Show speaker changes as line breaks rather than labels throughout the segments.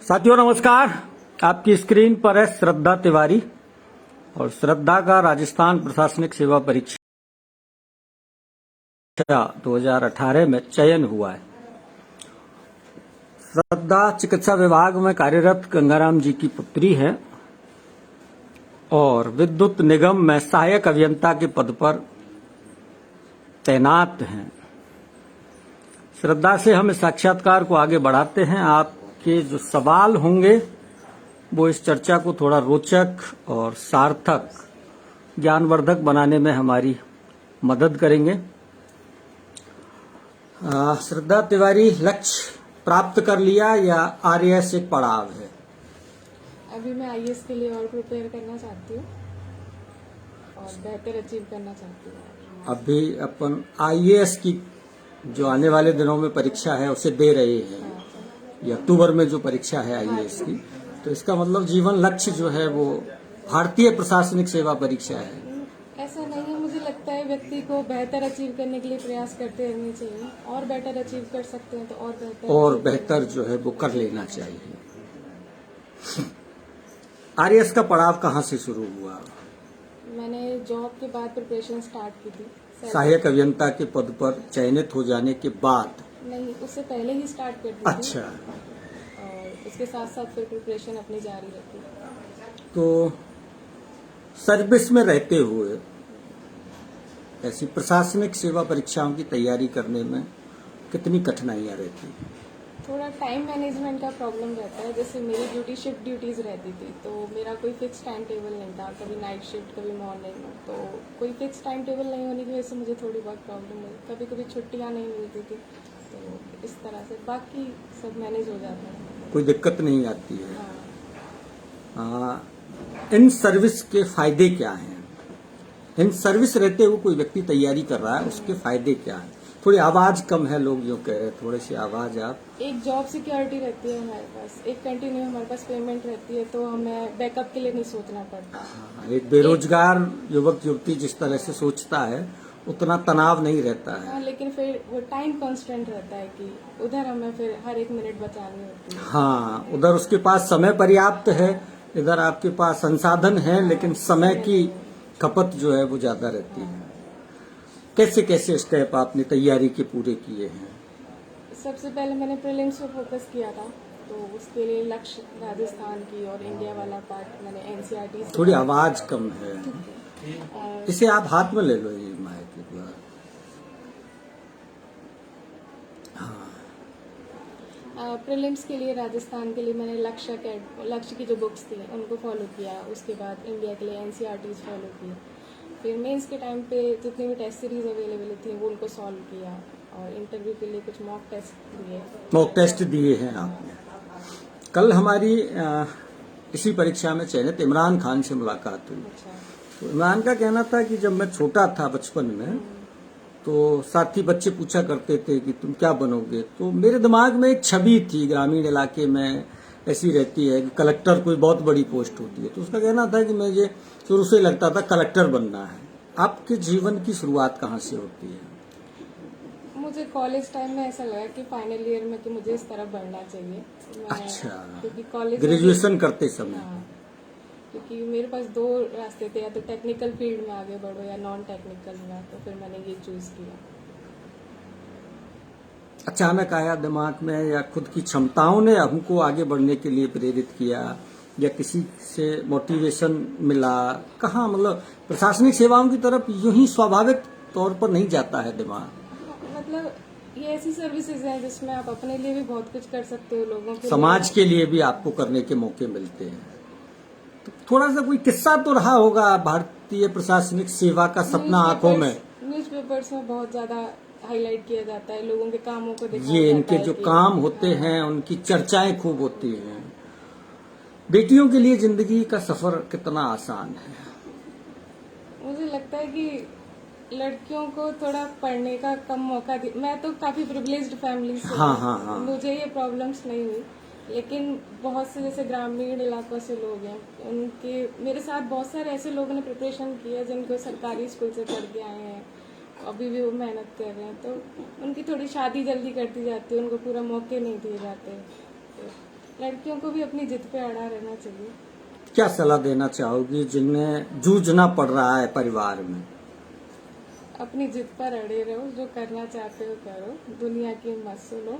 साथियों नमस्कार। आपकी स्क्रीन पर है श्रद्धा तिवारी और श्रद्धा का राजस्थान प्रशासनिक सेवा परीक्षा 2018 में चयन हुआ है। श्रद्धा चिकित्सा विभाग में कार्यरत गंगाराम जी की पुत्री है और विद्युत निगम में सहायक अभियंता के पद पर तैनात हैं। श्रद्धा से हम इस साक्षात्कार को आगे बढ़ाते हैं। आपके जो सवाल होंगे वो इस चर्चा को थोड़ा रोचक और सार्थक ज्ञानवर्धक बनाने में हमारी मदद करेंगे। श्रद्धा तिवारी, लक्ष्य प्राप्त कर लिया या आरएएस एक पड़ाव है?
अभी मैं आईएएस के लिए और प्रिपेयर करना चाहती हूँ और बेहतर अचीव करना चाहती हूँ।
अभी अपन आईएएस की जो आने वाले दिनों में परीक्षा है उसे दे रहे हैं, या अक्टूबर में जो परीक्षा है आईएएस की, तो इसका मतलब जीवन लक्ष्य जो है वो भारतीय प्रशासनिक सेवा परीक्षा है।
ऐसा नहीं है, मुझे लगता है व्यक्ति को बेहतर अचीव करने के लिए प्रयास करते रहने चाहिए और बेटर अचीव कर सकते हैं तो और
बेहतर जो है वो कर लेना चाहिए। आरएएस का पड़ाव कहाँ से शुरू हुआ?
मैंने जॉब के बाद प्रिपरेशन स्टार्ट की थी।
सहायक अभियंता के पद पर चयनित हो जाने के बाद?
नहीं, उससे पहले ही स्टार्ट कर दी थी।
अच्छा।
और उसके साथ साथ फिर प्रिपरेशन अपनी जारी रखी।
तो सर्विस में रहते हुए ऐसी प्रशासनिक सेवा परीक्षाओं की तैयारी करने में कितनी कठिनाइयां रहती?
थोड़ा टाइम मैनेजमेंट का प्रॉब्लम रहता है। जैसे मेरी शिफ्ट ड्यूटीज रहती थी तो मेरा कोई फिक्स टाइम टेबल नहीं था, कभी नाइट शिफ्ट कभी मॉर्निंग, तो कोई फिक्स टाइम टेबल नहीं होने की वजह से मुझे थोड़ी बहुत प्रॉब्लम हुई। कभी कभी छुट्टियां नहीं मिलती थी, तो इस तरह से बाकी सब मैनेज हो जाता है,
कोई दिक्कत नहीं आती है।
हाँ।
इन सर्विस के फायदे क्या हैं? इन सर्विस रहते हुए कोई व्यक्ति तैयारी कर रहा है, उसके फायदे क्या हैं? थोड़ी आवाज कम है, लोग जो कह रहे हैं, थोड़ी सी आवाज आप।
एक जॉब सिक्योरिटी रहती है हमारे पास, एक कंटिन्यू हमारे पास पेमेंट रहती है, तो हमें बैकअप के लिए नहीं सोचना पड़ता।
एक बेरोजगार युवक युवती जिस तरह से सोचता है उतना तनाव नहीं रहता है।
हाँ, लेकिन फिर वो टाइम कांस्टेंट रहता है कि उधर हमें फिर हर एक मिनट बचानी होती है।
हाँ, उधर उसके पास समय पर्याप्त है, इधर आपके पास संसाधन है लेकिन समय की खपत जो है वो ज्यादा रहती है। कैसे कैसे स्टेप आपने तैयारी के पूरे किए हैं?
सबसे पहले मैंने प्रीलिम्स पे फोकस किया था, तो उसके लिए लक्ष्य राजस्थान की और इंडिया वाला पार्ट मैंने एनसीईआरटी से।
थोड़ी आवाज कम है, इसे आप हाथ में ले लो, ये माइक के द्वारा।
प्रीलिम्स के लिए राजस्थान के लिए मैंने लक्ष्य की जो बुक्स थी उनको फॉलो किया। उसके बाद इंडिया के लिए एनसीईआरटी फॉलो की। फिर मेंस के टाइम पे जितनी भी टेस्ट सीरीज अवेलेबल थी वो उनको सॉल्व किया और इंटरव्यू के लिए कुछ मॉक टेस्ट दिए हैं आपने।
कल हमारी इसी परीक्षा में चयनित इमरान खान से मुलाकात हुई।
अच्छा।
तो इमरान का कहना था कि जब मैं छोटा था बचपन में तो साथी बच्चे पूछा करते थे कि तुम क्या बनोगे, तो मेरे दिमाग में एक छवि थी ग्रामीण इलाके में ऐसी रहती है कि कलेक्टर कोई बहुत बड़ी पोस्ट होती है, तो उसका कहना था कि मुझे शुरू से लगता था कलेक्टर बनना है। आपके जीवन की शुरुआत कहाँ से होती है?
मुझे कॉलेज टाइम में ऐसा लगा कि फाइनल ईयर में कि मुझे इस तरफ बढ़ना चाहिए।
अच्छा,
क्योंकि कॉलेज
ग्रेजुएशन करते समय।
हाँ, क्योंकि मेरे पास दो रास्ते थे, या तो टेक्निकल फील्ड में आगे बढ़ो या नॉन टेक्निकल में, तो फिर मैंने ये चूज किया।
अचानक आया दिमाग में या खुद की क्षमताओं ने हमको आगे बढ़ने के लिए प्रेरित किया या किसी से मोटिवेशन मिला? कहाँ, मतलब प्रशासनिक सेवाओं की तरफ यूं ही स्वाभाविक तौर पर नहीं जाता है दिमाग।
मतलब ये ऐसी सर्विसेज है जिसमें आप अपने लिए भी बहुत कुछ कर सकते हो, लोगों के
समाज के लिए भी आपको करने के मौके मिलते हैं। तो थोड़ा सा कोई किस्सा तो रहा होगा भारतीय प्रशासनिक सेवा का सपना आंखों में।
न्यूज़पेपर्स में बहुत ज्यादा हाईलाइट किया जाता है, लोगों के कामों को दिखाया
ये
जाता
इनके
है
जो
कि
काम होते हैं उनकी चर्चाएं खूब होती हैं। बेटियों के लिए जिंदगी का सफर कितना आसान है?
मुझे लगता है कि लड़कियों को थोड़ा पढ़ने का कम मौका दी। मैं तो काफी प्रिविलेज्ड फैमिली से
हाँ।
मुझे ये प्रॉब्लम्स नहीं हुई, लेकिन बहुत से जैसे ग्रामीण इलाकों से लोग हैं, उनके मेरे साथ बहुत सारे ऐसे लोगों ने प्रिपरेशन की है जिनको सरकारी स्कूल से पढ़ के आए हैं, अभी भी वो मेहनत कर रहे हैं, तो उनकी थोड़ी शादी जल्दी कर दी जाती है, उनको पूरा मौके नहीं दिए जाते। लड़कियों को भी अपनी जिद पे अड़ा रहना चाहिए।
क्या सलाह देना चाहोगी जिन्हें जूझना पड़ रहा है परिवार में?
अपनी जिद पर अड़े रहो, जो करना चाहते हो करो, दुनिया की मत सुनो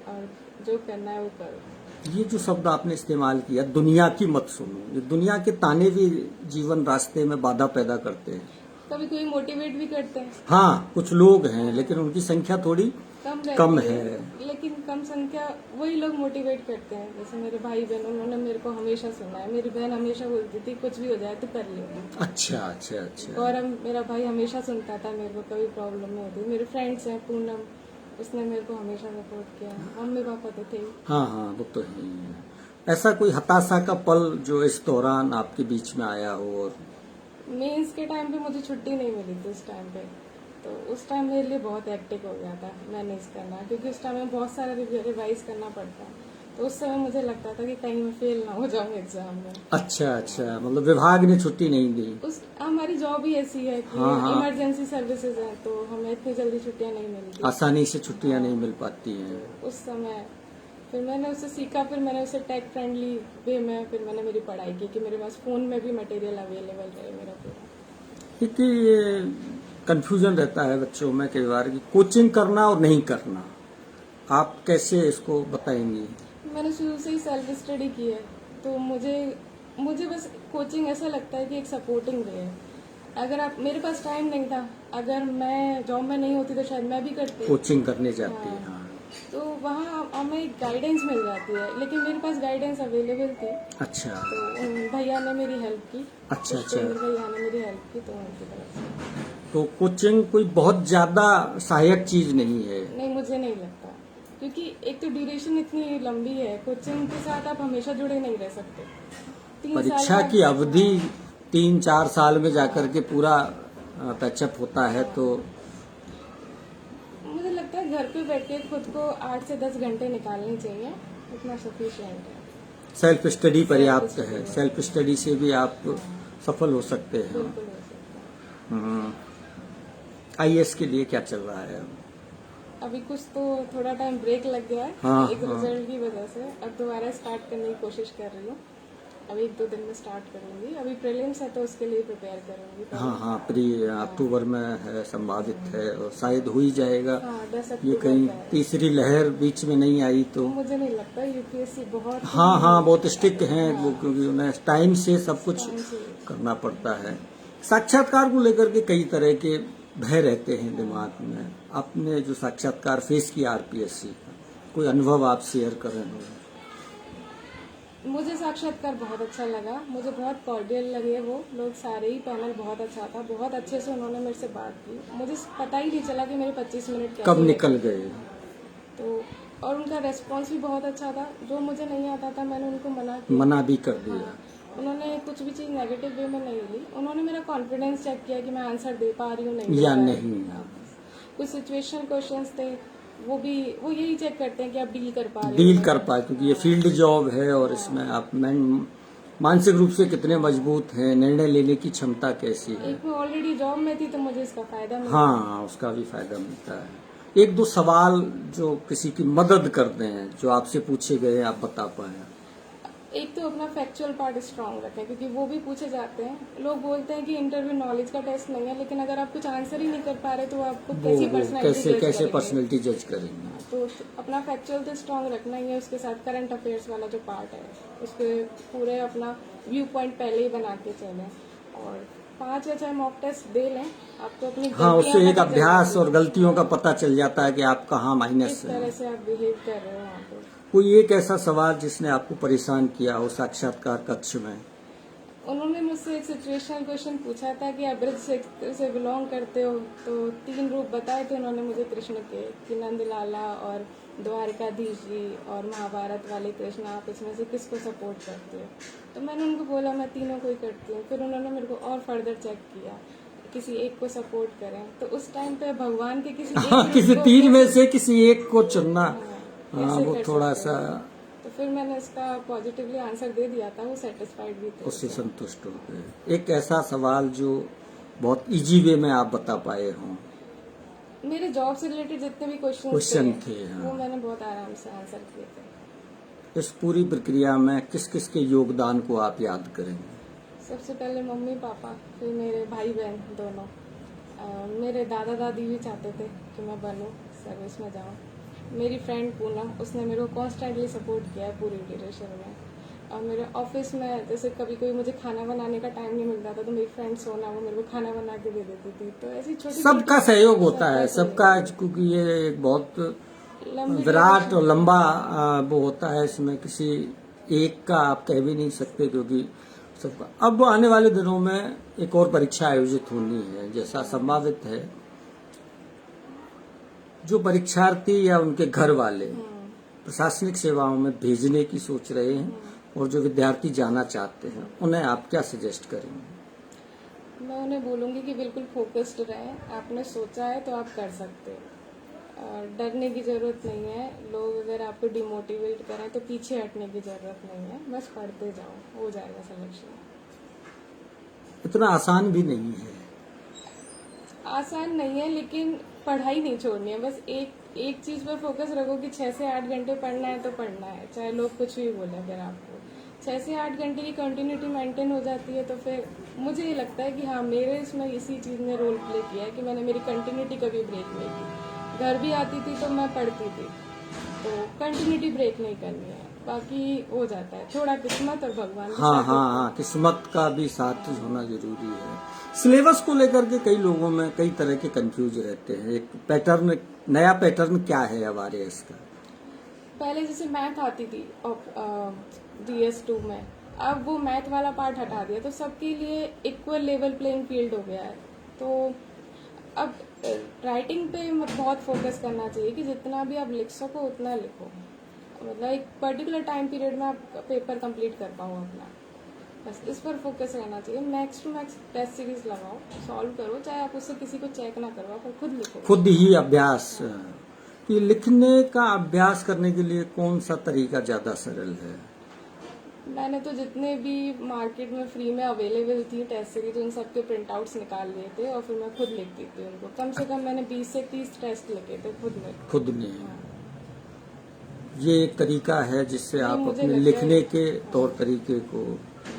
और जो करना है वो करो।
ये जो शब्द आपने इस्तेमाल किया, दुनिया की मत सुनो, ये दुनिया के ताने भी जीवन रास्ते में बाधा पैदा करते हैं।
कभी कोई मोटिवेट भी करते हैं,
हाँ, कुछ लोग हैं लेकिन उनकी संख्या थोड़ी
कम रहती
कम
है,
है।
लेकिन कम संख्या वही लोग मोटिवेट करते हैं। जैसे मेरे भाई बहन, उन्होंने मेरे को हमेशा सुना है। मेरी बहन हमेशा बोलती थी कुछ भी हो जाए तो कर लेगी।
अच्छा अच्छा अच्छा।
और मेरा भाई हमेशा सुनता था मेरे को, कभी प्रॉब्लम नहीं होती। मेरे फ्रेंड्स हैं पूनम, उसने मेरे को हमेशा सपोर्ट किया। मम्मी पापा तो थे ही।
हाँ हाँ, वो तो है ही है। ऐसा कोई हताशा का पल जो इस दौरान आपके बीच में आया हो? और
मेंस के टाइम पे मुझे छुट्टी नहीं मिली थी उस टाइम पे, तो उस टाइम मेरे लिए बहुत हेक्टिक हो गया था मैनेज करना, क्योंकि उस टाइम में बहुत सारा रिवाइज करना पड़ता है। तो उस समय मुझे लगता था कि कहीं मैं फेल ना हो जाऊं एग्जाम में।
अच्छा अच्छा, मतलब विभाग ने छुट्टी नहीं दी?
उस हमारी जॉब ही ऐसी है कि
हाँ, हाँ।
इमरजेंसी सर्विसेज है, तो हमें इतनी जल्दी छुट्टियां नहीं मिलती।
आसानी से छुट्टियां नहीं मिल पाती हैं।
उस समय फिर मैंने उससे सीखा, फिर मैंने उसे टेक फ्रेंडली वे में फिर मैंने मेरी पढ़ाई की कि मेरे पास फोन में भी मटेरियल अवेलेबल रहे मेरा पूरा।
क्योंकि ये कंफ्यूजन रहता है बच्चों में कई बार कि कोचिंग करना और नहीं करना, आप कैसे इसको बताएंगी?
मैंने शुरू से ही सेल्फ स्टडी की है, तो मुझे बस कोचिंग ऐसा लगता है कि एक सपोर्टिंग वे है। अगर आप, मेरे पास टाइम नहीं था, अगर मैं जॉब में नहीं होती तो शायद मैं भी करती।
कोचिंग करने जाती है, हाँ।
तो वहाँ हमें गाइडेंस मिल जाती है, लेकिन मेरे पास गाइडेंस अवेलेबल थी।
अच्छा
तो उन भैया ने मेरी हेल्प की।
अच्छा अच्छा।
भैया ने मेरी हेल्प की, तो उनकी तरफ से।
तो कोचिंग कोई बहुत ज्यादा सहायक चीज नहीं है?
नहीं, मुझे नहीं लगता, क्योंकि एक तो ड्यूरेशन इतनी लंबी है, कोचिंग के साथ आप हमेशा जुड़े नहीं रह सकते। 3 साल
परीक्षा
बाद-
की अवधि 3-4 साल में जाकर के पूरा पैचअप होता है, तो
मुझे लगता है घर पे बैठ के खुद को 8 से 10 घंटे निकालने चाहिए, उतना सफिशिएंट है।
सेल्फ स्टडी पर्याप्त
Self-study
है।
है।
सेल्फ स्टडी से भी आप सफल हो सकते हैं।
बिल्कुल हो सकता है।
आईएएस के लिए क्या चल रहा है?
अभी कुछ तो थोड़ा टाइम ब्रेक लग गया है,
हाँ,
एक
हाँ।
रिजल्ट की वजह से। अब दोबारा स्टार्ट करने की कोशिश कर रही हूँ। अभी 1-2 दिन में स्टार्ट करूंगी। अभी प्रीलिम्स है तो उसके लिए प्रिपेयर करूंगी।
हाँ हाँ, प्री अक्टूबर में है, संभावित है और शायद हो ही जाएगा।
हाँ, 10
ये
अक्टूबर
कहीं
का है।
तीसरी लहर बीच में नहीं आई तो?
मुझे नहीं लगता, यूपीएससी बहुत
हाँ हाँ, बहुत स्ट्रिक्ट हैं वो, क्योंकि उन्हें टाइम से सब कुछ
टाइम से।
करना पड़ता है। साक्षात्कार को लेकर के कई तरह के भय रहते हैं दिमाग में। आपने जो साक्षात्कार फेस किया आरपीएससी का, कोई अनुभव आप शेयर कर रहे हो?
मुझे साक्षात्कार बहुत अच्छा लगा, मुझे बहुत कॉर्डियल लगे वो लोग सारे ही। पैनल बहुत अच्छा था, बहुत अच्छे से उन्होंने मेरे से बात की। मुझे पता ही नहीं चला कि मेरे 25 मिनट कैसे
कब निकल गए?
तो और उनका रेस्पॉन्स भी बहुत अच्छा था। जो मुझे नहीं आता था मैंने उनको मना किया।
मना भी कर दिया?
हाँ, उन्होंने कुछ भी चीज़ नेगेटिव वे में नहीं ली। उन्होंने मेरा कॉन्फिडेंस चेक किया कि मैं आंसर दे पा रही हूँ नहीं
या
दे पा रही
नहीं।
हूँ। हाँ, कुछ सिचुएशन क्वेश्चंस थे, वो यही चेक करते हैं कि आप डील कर पा रहे हो।
डील कर पाए, क्योंकि ये फील्ड जॉब है और इसमें आप मानसिक रूप से कितने मजबूत हैं, निर्णय लेने की क्षमता कैसी है।
एक मैं ऑलरेडी जॉब में थी तो मुझे इसका फायदा मिला।
हाँ, उसका भी फायदा मिलता है। 1-2 सवाल जो किसी की मदद कर दें, जो आपसे पूछे गए, आप बता पाए।
एक तो अपना फैक्चुअल पार्ट स्ट्रांग रखें, क्योंकि वो भी पूछे जाते हैं। लोग बोलते हैं कि इंटरव्यू नॉलेज का टेस्ट नहीं है, लेकिन अगर आप कुछ आंसर ही नहीं कर पा रहे तो आपको कैसी पर्सनैलिटी
कैसे पर्सनैलिटी जज करेंगे?
तो अपना फैक्चुअल तो स्ट्रांग रखना ही है। उसके साथ करंट अफेयर्स वाला जो पार्ट है, उसके पूरे अपना व्यू पॉइंट पहले ही बना के चलें। और 5 या 6 मॉक टेस्ट दे लें, आपको अपनी
हाँ, उससे
गलतियां
एक
पता चल
अभ्यास
जाती
और
हैं।
गलतियों का पता चल जाता है कि आप कहाँ माइनस
किस
हैं।
तरह से आप बिहेव कर रहे हो वहाँ पे।
कोई एक ऐसा सवाल जिसने आपको परेशान किया हो साक्षात्कार कक्ष में?
उन्होंने मुझसे एक सिचुएशनल क्वेश्चन पूछा था कि आप ब्रज से बिलोंग करते हो, तो 3 रूप बताए थे उन्होंने मुझे कृष्ण के, कि नंदलाला और द्वारकाधीश जी और महाभारत वाले कृष्ण, आप इसमें से किसको सपोर्ट करते हो? तो मैंने उनको बोला मैं तीनों को ही करती हूँ। फिर उन्होंने मेरे को और फर्दर चेक किया, किसी एक को सपोर्ट करें। तो उस टाइम पे भगवान के किसी एक
हाँ,
रूप
किसी
को
3 में
कैसे-
से किसी एक को चुनना, हाँ,
कैसे
वो
कर
थोड़ा
सकते
सा
हैं? तो फिर मैंने इसका पॉजिटिवली आंसर दे दिया था, वो सेटिस्फाइड भी थे।
उससे संतुष्ट हो गए। एक ऐसा सवाल जो बहुत इजी वे में आप बता पाए हों?
मेरे जॉब से रिलेटेड जितने भी क्वेश्चन
क्वेश्चन थे, हाँ।
वो मैंने बहुत आराम से आंसर किए थे।
इस पूरी प्रक्रिया में किस किस के योगदान को आप याद करेंगे?
सबसे पहले मम्मी पापा, फिर मेरे भाई बहन दोनों। मेरे दादा दादी भी चाहते थे कि मैं बनूं, सर्विस में जाऊं। मेरी फ्रेंड पूनम, उसने मेरे को कॉन्स्टेंटली सपोर्ट किया है पूरी ड्यूरेशन में। और मेरे ऑफिस में जैसे कभी कोई मुझे खाना बनाने का टाइम नहीं मिलता था तो मेरी फ्रेंड सोना वो मेरे को खाना बना के दे देती थी। तो ऐसी छोटी
सबका सहयोग होता है, सबका, क्योंकि ये एक बहुत विराट और लंबा वो होता है, इसमें किसी एक का आप कह भी नहीं सकते, क्योंकि सबका। अब आने वाले दिनों में एक और परीक्षा आयोजित होनी है, जैसा संभावित है। जो परीक्षार्थी या उनके घर वाले प्रशासनिक सेवाओं में भेजने की सोच रहे हैं और जो विद्यार्थी जाना चाहते हैं, उन्हें आप क्या सजेस्ट करेंगे?
मैं उन्हें बोलूंगी कि बिल्कुल फोकस्ड रहें। आपने सोचा है तो आप कर सकते हो, और डरने की जरूरत नहीं है। लोग अगर आपको डिमोटिवेट करें तो पीछे हटने की जरूरत नहीं है, बस पढ़ते जाओ, हो जाएगा सिलेक्शन।
इतना आसान भी नहीं है।
आसान नहीं है, लेकिन पढ़ाई नहीं छोड़नी है। बस एक चीज पर फोकस रखो कि 6 से 8 घंटे पढ़ना है तो पढ़ना है, चाहे लोग कुछ भी बोले। अगर आपको 6 से 8 घंटे की कंटिन्यूटी मेंटेन हो जाती है तो फिर मुझे ये लगता है कि हाँ, मेरे इसमें इसी चीज ने रोल प्ले किया है कि मैंने मेरी कंटिन्यूटी कभी ब्रेक नहीं की। घर भी आती थी तो मैं पढ़ती थी, तो कंटिन्यूटी ब्रेक नहीं करनी है। बाकी हो जाता है, थोड़ा किस्मत और भगवान के
हाँ
साथ
हाँ हाँ, किस्मत का भी साथ होना जरूरी है। सिलेबस को लेकर के कई लोगों में कई तरह के कंफ्यूज रहते हैं। एक पैटर्न, नया पैटर्न क्या है अब RAS का?
पहले जैसे मैथ आती थी DS2 में, अब वो मैथ वाला पार्ट हटा दिया तो सबके लिए इक्वल लेवल प्लेइंग फील्ड हो गया है। तो अब राइटिंग पे बहुत फोकस करना चाहिए कि जितना भी आप लिख सको उतना लिखो। मतलब एक पर्टिकुलर टाइम पीरियड में आप पेपर कंप्लीट कर पाओ अपना, बस इस पर फोकस रहना चाहिए। Max to max test series लगाओ, सॉल्व करो, चाहे आप उससे किसी को चेक ना करवाओ, पर खुद लिखो।
खुद ही अभ्यास। कि लिखने का अभ्यास करने के लिए कौन सा तरीका ज्यादा सरल है?
मैंने तो जितने भी मार्केट में फ्री में अवेलेबल थी टेस्ट सीरीज, उन सबके प्रिंट आउट्स निकाल लिए थे और फिर मैं खुद लिखती थी उनको। कम से कम मैंने 20 से 30 टेस्ट लिखे थे खुद ने।
हाँ। ये एक तरीका है जिससे आप
मुझे
अपने
लगता
लिखने
है
के तौर तरीके को,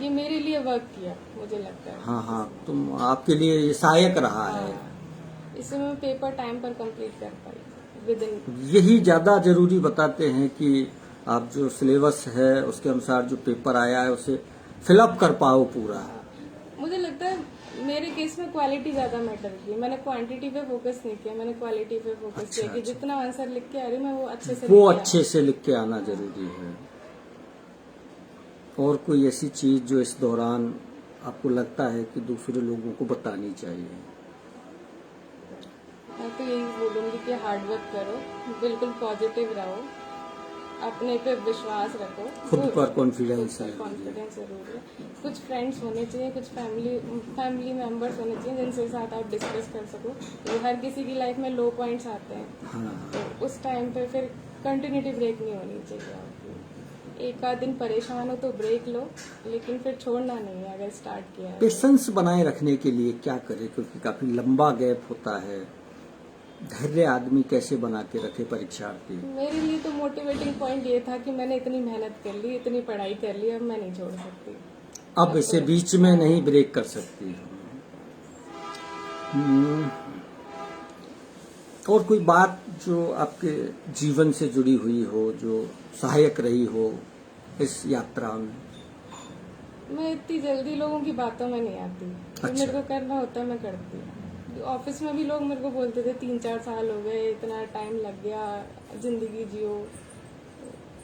ये मेरे लिए वर्क किया, मुझे लगता है।
हाँ हाँ, तुम आपके लिए ये सहायक रहा है।
इससे मैं पेपर टाइम पर कंप्लीट कर पाई विद इन।
यही ज्यादा जरूरी बताते हैं कि आप जो सिलेबस है उसके अनुसार जो पेपर आया है उसे फिलअप कर पाओ पूरा।
मुझे लगता है मेरे केस में क्वालिटी ज्यादा मैटर की। मैंने क्वांटिटी पे फोकस नहीं किया, मैंने क्वालिटी पे फोकस किया कि जितना आंसर लिख के आ रही मैं वो अच्छे से
लिख के आना जरूरी है। और कोई ऐसी चीज जो इस दौरान आपको लगता है कि दूसरे लोगों को बतानी चाहिए?
मैं तो यही बोलूंगी कि हार्ड वर्क करो, बिल्कुल पॉजिटिव रहो, अपने पे विश्वास रखो,
खुद पर कॉन्फिडेंस है।
कॉन्फिडेंस जरूर है। कुछ फ्रेंड्स होने चाहिए, कुछ फैमिली मेंबर्स होने चाहिए जिनके साथ आप डिस्कस कर सको। तो हर किसी की लाइफ में लो पॉइंट्स आते हैं,
हाँ।
तो उस टाइम पे फिर कंटिन्यूटी ब्रेक नहीं होनी चाहिए आपकी। एक आध दिन परेशान हो तो ब्रेक लो, लेकिन फिर छोड़ना नहीं है अगर स्टार्ट किया है।
पेशेंस बनाए रखने के लिए क्या करें, क्योंकि काफी लंबा गैप होता है। धैर्य आदमी कैसे बना के रखे परीक्षार्थी?
मेरे लिए तो मोटिवेटिंग पॉइंट ये था कि मैंने इतनी मेहनत कर ली, इतनी पढ़ाई कर ली, अब मैं नहीं छोड़ सकती।
अब इसे बीच में नहीं ब्रेक कर सकती। और कोई बात जो आपके जीवन से जुड़ी हुई हो, जो सहायक रही हो इस यात्रा में?
मैं इतनी जल्दी लोगों की बातों में नहीं आती। जो मेरे को करना होता है मैं करती हूँ। ऑफिस में भी लोग मेरे को बोलते थे 3-4 साल हो गए, इतना टाइम लग गया, जिंदगी जियो।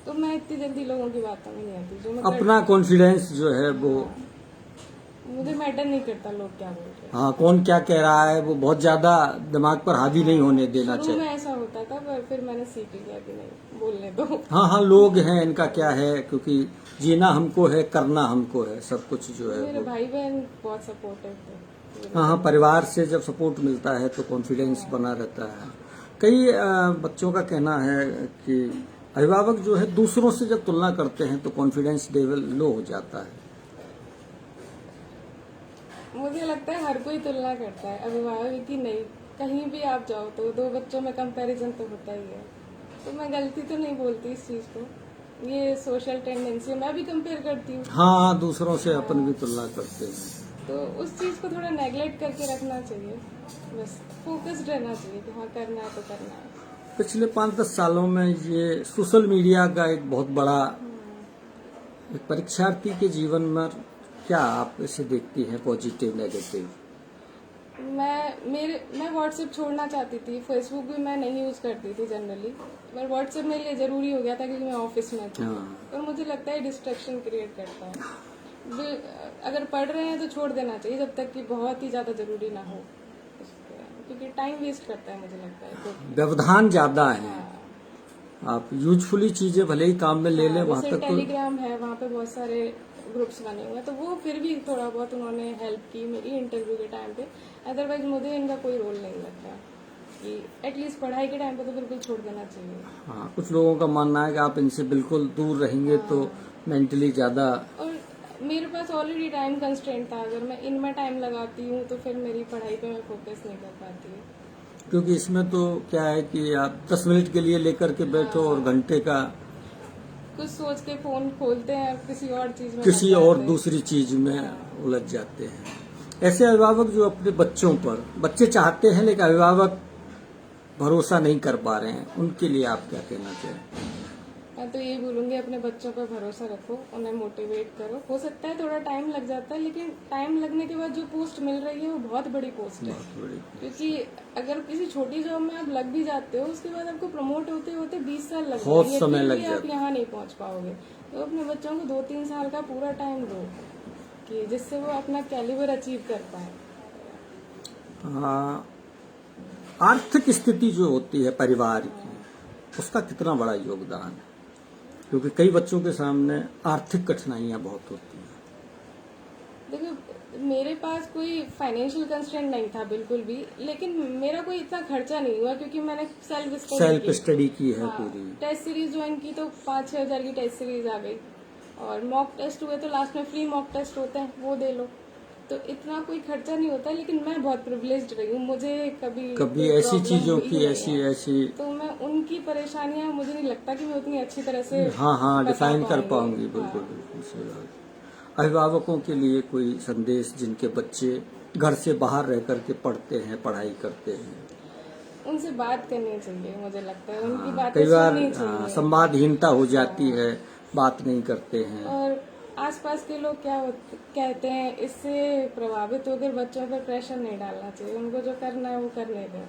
तो मैं इतनी जल्दी लोगों की बातों में नहीं आती। जो मैं
अपना कॉन्फिडेंस जो है वो,
मुझे मैटर नहीं करता लोग क्या बोल रहे हैं।
हाँ, कौन क्या कह रहा है वो बहुत ज्यादा दिमाग पर हावी नहीं होने देना
शुरू
चाहिए।
में ऐसा होता था, पर फिर मैंने सीख लिया कि नहीं, बोलने दो।
हाँ हाँ, लोग हैं, इनका क्या है, क्योंकि जीना हमको है, करना हमको है, सब कुछ जो है
मेरे
वो।
भाई बहन बहुत सपोर्टिव थे।
हाँ हाँ, परिवार से जब सपोर्ट मिलता है तो कॉन्फिडेंस बना रहता है। कई बच्चों का कहना है कि अभिभावक जो है दूसरों से जब तुलना करते हैं तो कॉन्फिडेंस लेवल लो हो जाता है।
मुझे लगता है हर कोई तुलना करता है, अभिभावक की नहीं। कहीं भी आप जाओ तो 2 बच्चों में कंपैरिजन तो होता ही है। तो मैं गलती तो नहीं बोलती इस चीज को, ये सोशल टेंडेंसी मैं भी कंपेयर करती हूँ,
हाँ, दूसरों से अपन भी तुलना करते हैं।
तो उस चीज को थोड़ा नेगलेक्ट करके रखना चाहिए, बस फोकस्ड रहना चाहिए कि हाँ करना है तो करना है।
पिछले 5-10 सालों में ये सोशल मीडिया का एक बहुत बड़ा एक परीक्षार्थी के जीवन में क्या आप इसे देखती हैं, पॉजिटिव नेगेटिव?
मैं व्हाट्सएप छोड़ना चाहती थी, फेसबुक भी मैं नहीं यूज करती थी जनरली, पर व्हाट्सएप मेरे लिए जरूरी हो गया था क्योंकि मैं ऑफिस में थी।
हाँ।
और मुझे लगता है डिस्ट्रैक्शन क्रिएट करता है, अगर पढ़ रहे हैं तो छोड़ देना चाहिए जब तक कि बहुत ही ज्यादा जरूरी ना हो, क्योंकि टाइम वेस्ट करता है मुझे लगता है तो।
व्यवधान ज्यादा है।
हाँ।
आप यूजफुली चीजें भले ही काम में ले लें, वहां
जैसे
तक तो
टेलीग्राम है, वहाँ पे बहुत सारे ग्रुप्स बने हुए हैं, तो वो फिर भी थोड़ा बहुत उन्होंने हेल्प की मेरी इंटरव्यू के टाइम पे। अदरवाइज मुझे इनका कोई रोल नहीं लगता कि एटलीस्ट पढ़ाई के टाइम पे तो बिल्कुल छोड़ देना चाहिए।
हाँ, कुछ लोगों का मानना है कि आप इनसे बिल्कुल दूर रहेंगे तो मेंटली ज्यादा।
और मेरे पास ऑलरेडी टाइम कंस्ट्रेंट था, अगर मैं इनमें टाइम लगाती हूँ तो फिर मेरी पढ़ाई पे मैं फोकस नहीं कर पाती हूँ।
क्योंकि इसमें तो क्या है कि आप 10 मिनट के लिए लेकर के बैठो और घंटे का
कुछ सोच के फोन खोलते हैं और किसी और चीज में
किसी
लग
और
जाते हैं।
दूसरी चीज में उलझ जाते हैं। ऐसे अभिभावक जो अपने बच्चों पर, बच्चे चाहते हैं लेकिन अभिभावक भरोसा नहीं कर पा रहे हैं, उनके लिए आप क्या कहना चाहें?
मैं तो यही बोलूंगी, अपने बच्चों पर भरोसा रखो, उन्हें मोटिवेट करो। हो सकता है थोड़ा टाइम लग जाता है, लेकिन टाइम लगने के बाद जो पोस्ट मिल रही है वो बहुत बड़ी पोस्ट है।
बहुत बड़ी।
क्योंकि अगर किसी छोटी जॉब में आप लग भी जाते हो, उसके बाद आपको प्रमोट होते होते 20 साल लग
बहुत
जाएंगे,
समय
फिर
लग
भी आप
जाता है।
यहाँ नहीं पहुँच पाओगे। तो अपने बच्चों को 2-3 साल का पूरा टाइम दो कि जिससे वो अपना कैलिबर अचीव कर पाए।
हाँ, आर्थिक स्थिति जो होती है परिवार की, उसका कितना बड़ा योगदान है? क्योंकि कई बच्चों के सामने आर्थिक कठिनाइयां बहुत होती हैं।
देखो, मेरे पास कोई फाइनेंशियल कंस्ट्रेंट नहीं था बिल्कुल भी, लेकिन मेरा कोई इतना खर्चा नहीं हुआ क्योंकि मैंने
सेल्फ स्टडी की है पूरी।
टेस्ट सीरीज ज्वाइन की तो 5-6 हजार की टेस्ट सीरीज आ गई, और मॉक टेस्ट हुए तो लास्ट में फ्री मॉक टेस्ट होते हैं, वो दे लो, तो इतना कोई खर्चा नहीं होता। लेकिन मैं बहुत प्रिविलेज्ड रही हूँ, मुझे कभी
कभी
कोई
ऐसी
प्रॉब्लम
चीजों
हुई
की
नहीं
ऐसी
है।
ऐसी
तो मैं उनकी परेशानियां, मुझे नहीं लगता कि मैं उतनी अच्छी तरह से
हाँ
बता
डिफाइन कर
पाऊंगी।
पाऊंगी। बिल्कुल बिल्कुल सही बात। अभिभावकों के लिए कोई संदेश, जिनके बच्चे घर से बाहर रह करके पढ़ते हैं, पढ़ाई करते हैं?
उनसे बात करनी चाहिए, मुझे लगता है उनकी
हाँ,
बातें
कई बार
सुननी चाहिए।
संवादहीनता हो जाती है, बात नहीं करते हैं।
और आसपास के लोग क्या कहते हैं, इससे प्रभावित होकर बच्चों पर प्रेशर नहीं डालना चाहिए, उनको जो करना है वो करने दें।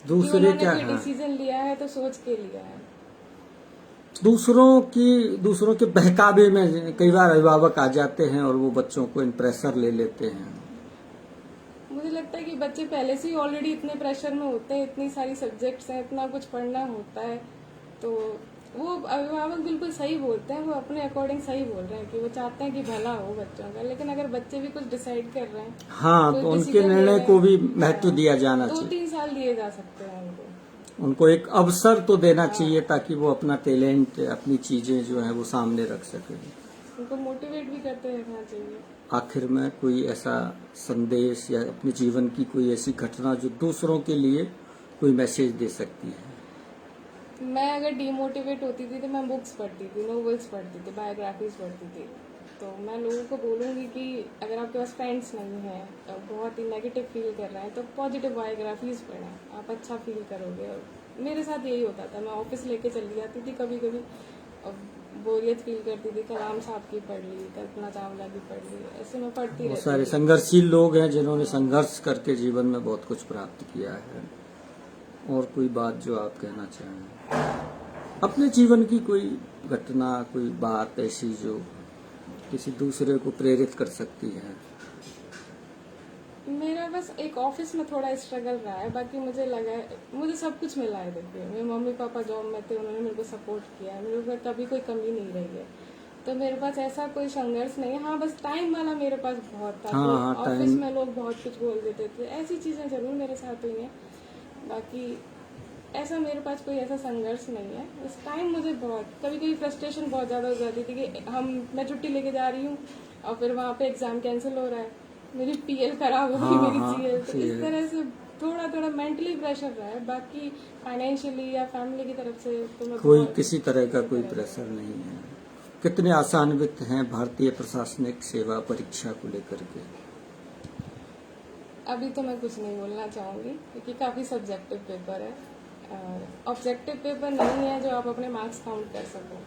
दूसरे
उन्होंने
क्या,
कोई
हाँ,
डिसीजन लिया है तो सोच के लिया है।
दूसरों के बहकावे में कई बार अभिभावक आ जाते हैं और वो बच्चों को इन प्रेशर ले लेते हैं।
मुझे लगता है कि बच्चे पहले से ही ऑलरेडी इतने प्रेशर में होते हैं, इतनी सारी सब्जेक्ट्स हैं, इतना कुछ पढ़ना होता है, तो वो अभिभावक बिल्कुल सही बोलते हैं, वो अपने अकॉर्डिंग सही बोल रहे हैं कि वो चाहते हैं कि भला हो बच्चों का। लेकिन अगर बच्चे भी कुछ डिसाइड कर रहे हैं,
हाँ,
कोई
तो उनके
decision ले
निर्णय
रहे
को
हैं,
भी महत्व दिया जाना चाहिए।
2-3 साल दिए जा सकते हैं
उनको एक अवसर तो देना चाहिए ताकि वो अपना टैलेंट, अपनी चीजें जो है वो सामने रख सके।
उनको मोटिवेट भी करते रहना चाहिए।
आखिर में कोई ऐसा संदेश या अपने जीवन की कोई ऐसी घटना जो दूसरों के लिए कोई मैसेज दे सकती है?
मैं अगर डीमोटिवेट होती थी तो मैं बुक्स पढ़ती थी, नॉवेल्स पढ़ती थी, बायोग्राफीज पढ़ती थी। तो मैं लोगों को बोलूँगी कि अगर आपके पास फ्रेंड्स नहीं हैं, तो बहुत ही नेगेटिव फील कर रहे हैं, तो पॉजिटिव बायोग्राफीज पढ़ें, आप अच्छा फील करोगे। और मेरे साथ यही होता था, मैं ऑफिस लेके चली जाती थी कभी कभी, और बोरियत फील करती थी, कलाम साहब की पढ़ ली, कल्पना चावला की पढ़ ली, ऐसे मैं पढ़ती
बहुत
रहती
सारे
थी।
संघर्षशील लोग हैं जिन्होंने संघर्ष करके जीवन में बहुत कुछ प्राप्त किया है। और कोई बात जो आप कहना चाहें, अपने जीवन की कोई घटना, कोई बात ऐसी जो किसी दूसरे को प्रेरित कर सकती है?
मेरा बस एक ऑफिस में थोड़ा स्ट्रगल रहा है, बाकी मुझे लगा मुझे सब कुछ मिला है। देखिए, मेरे मम्मी पापा जॉब में थे, उन्होंने मेरे को सपोर्ट किया है, मेरे को कभी कोई कमी नहीं रही है, तो मेरे पास ऐसा कोई संघर्ष नहीं है। हाँ, बस टाइम वाला मेरे पास बहुत था।
हाँ,
ऑफिस
टाइम।
में लोग बहुत कुछ बोल देते थे, ऐसी चीजें जरूर मेरे साथ हुई हैं। बाकी ऐसा मेरे पास कोई ऐसा संघर्ष नहीं है। इस टाइम मुझे बहुत कभी फ्रस्ट्रेशन बहुत ज़्यादा हो जाती थी कि मैं छुट्टी लेके जा रही हूँ और फिर वहाँ पे एग्ज़ाम कैंसिल हो रहा है, मेरी पीएल खराब हो गई,
हाँ,
मेरी
हाँ,
सीएल, तो इस तरह से थोड़ा थोड़ा मेंटली प्रेशर रहा है, बाकी फाइनेंशियली या फैमिली की तरफ से तो मैं
कोई
बहुत-
किसी तरह का कोई प्रेशर नहीं है। कितने आशान्वित हैं भारतीय प्रशासनिक सेवा परीक्षा को लेकर के?
अभी तो मैं कुछ नहीं बोलना चाहूंगी क्योंकि काफी सब्जेक्टिव पेपर है, ऑब्जेक्टिव पेपर नहीं है जो आप अपने मार्क्स काउंट कर सको।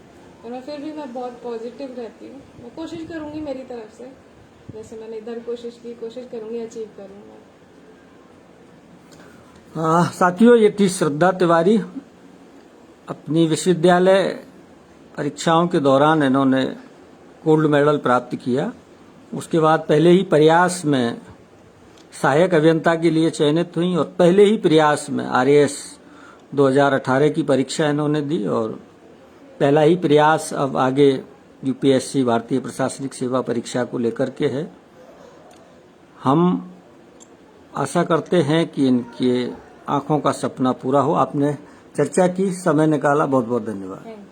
तो मैं फिर भी मैं बहुत पॉजिटिव रहती हूँ, मैं कोशिश करूंगी मेरी तरफ से, जैसे मैंने इधर कोशिश की, कोशिश करूंगी अचीव करूंगा।
साथियों, ये थी श्रद्धा तिवारी। अपनी विश्वविद्यालय परीक्षाओं के दौरान इन्होंने गोल्ड मेडल प्राप्त किया। उसके बाद पहले ही प्रयास में सहायक अभियंता के लिए चयनित हुई और पहले ही प्रयास में RAS 2018 की परीक्षा इन्होंने दी और पहला ही प्रयास अब आगे UPSC भारतीय प्रशासनिक सेवा परीक्षा को लेकर के है। हम आशा करते हैं कि इनके आंखों का सपना पूरा हो। आपने चर्चा की, समय निकाला, बहुत बहुत धन्यवाद।
Thank you.